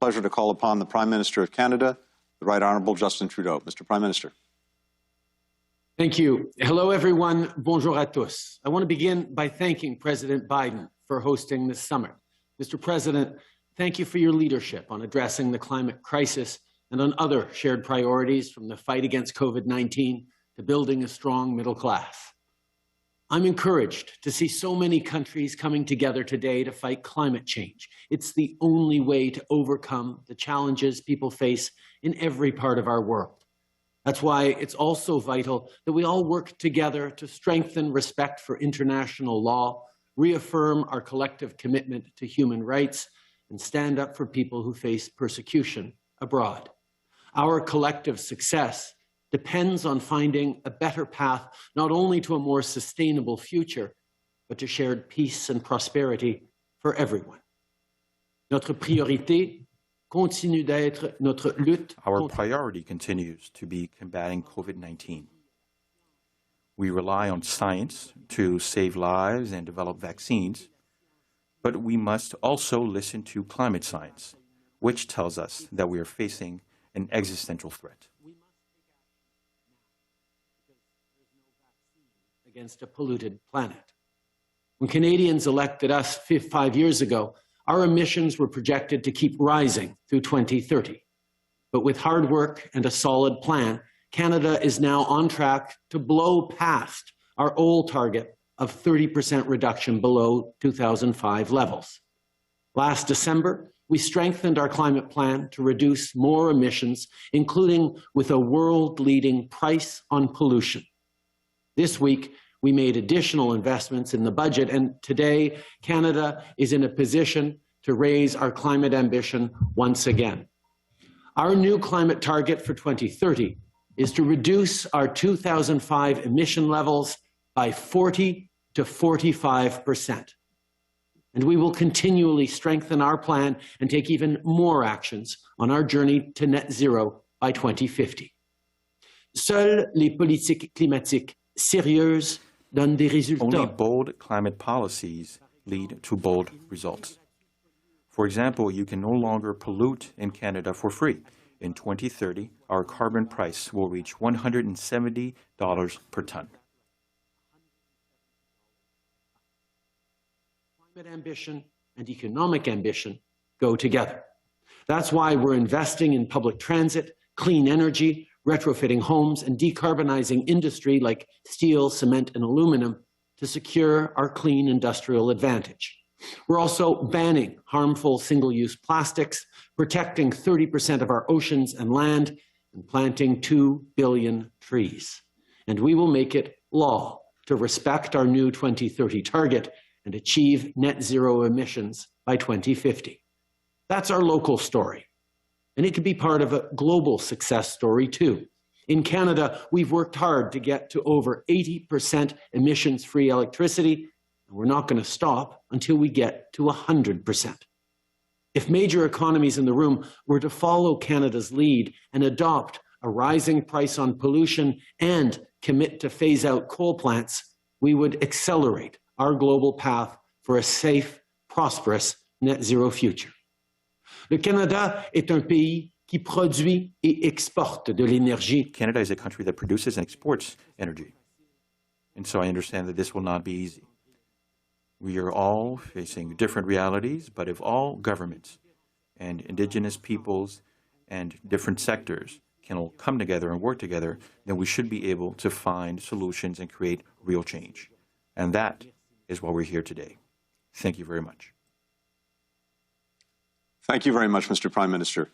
pleasure to call upon the Prime Minister of Canada, the Right Honourable Justin Trudeau. Mr. Prime Minister. Thank you. Hello, everyone. Bonjour à tous. I want to begin by thanking President Biden for hosting this summit. Mr. President, thank you for your leadership on addressing the climate crisis and on other shared priorities, from the fight against COVID-19 to building a strong middle class. I'm encouraged to see so many countries coming together today to fight climate change. It's the only way to overcome the challenges people face in every part of our world. That's why it's also vital that we all work together to strengthen respect for international law, reaffirm our collective commitment to human rights, and stand up for people who face persecution abroad. Our collective success depends on finding a better path, not only to a more sustainable future, but to shared peace and prosperity for everyone. Notre priorité continue d'être notre lutte. Our priority continues to be combating COVID-19. We rely on science to save lives and develop vaccines, but we must also listen to climate science, which tells us that we are facing an existential threat. Against a polluted planet. When Canadians elected us 5 years ago, our emissions were projected to keep rising through 2030. But with hard work and a solid plan, Canada is now on track to blow past our old target of 30% reduction below 2005 levels. Last December, we strengthened our climate plan to reduce more emissions, including with a world-leading price on pollution. This week, we made additional investments in the budget, and today, Canada is in a position to raise our climate ambition once again. Our new climate target for 2030 is to reduce our 2005 emission levels by 40 to 45%. And we will continually strengthen our plan and take even more actions on our journey to net zero by 2050. Seules les politiques climatiques sérieuses donnent des résultats. Only bold climate policies lead to bold results. For example, you can no longer pollute in Canada for free. In 2030, our carbon price will reach $170 per ton. Climate ambition and economic ambition go together. That's why we're investing in public transit, clean energy, retrofitting homes, and decarbonizing industry like steel, cement, and aluminum to secure our clean industrial advantage. We're also banning harmful single-use plastics, protecting 30% of our oceans and land, and planting 2 billion trees. And we will make it law to respect our new 2030 target and achieve net zero emissions by 2050. That's our local story. And it could be part of a global success story, too. In Canada, we've worked hard to get to over 80% emissions-free electricity, and we're not going to stop until we get to 100%. If major economies in the room were to follow Canada's lead and adopt a rising price on pollution and commit to phase out coal plants, we would accelerate our global path for a safe, prosperous net zero future. Le Canada est un pays qui produit et exporte de l'énergie. Canada is a country that produces and exports energy. And so I understand that this will not be easy. We are all facing different realities, but if all governments and Indigenous peoples and different sectors can all come together and work together, then we should be able to find solutions and create real change. And that is why we're here today. Thank you very much. Thank you very much, Mr. Prime Minister.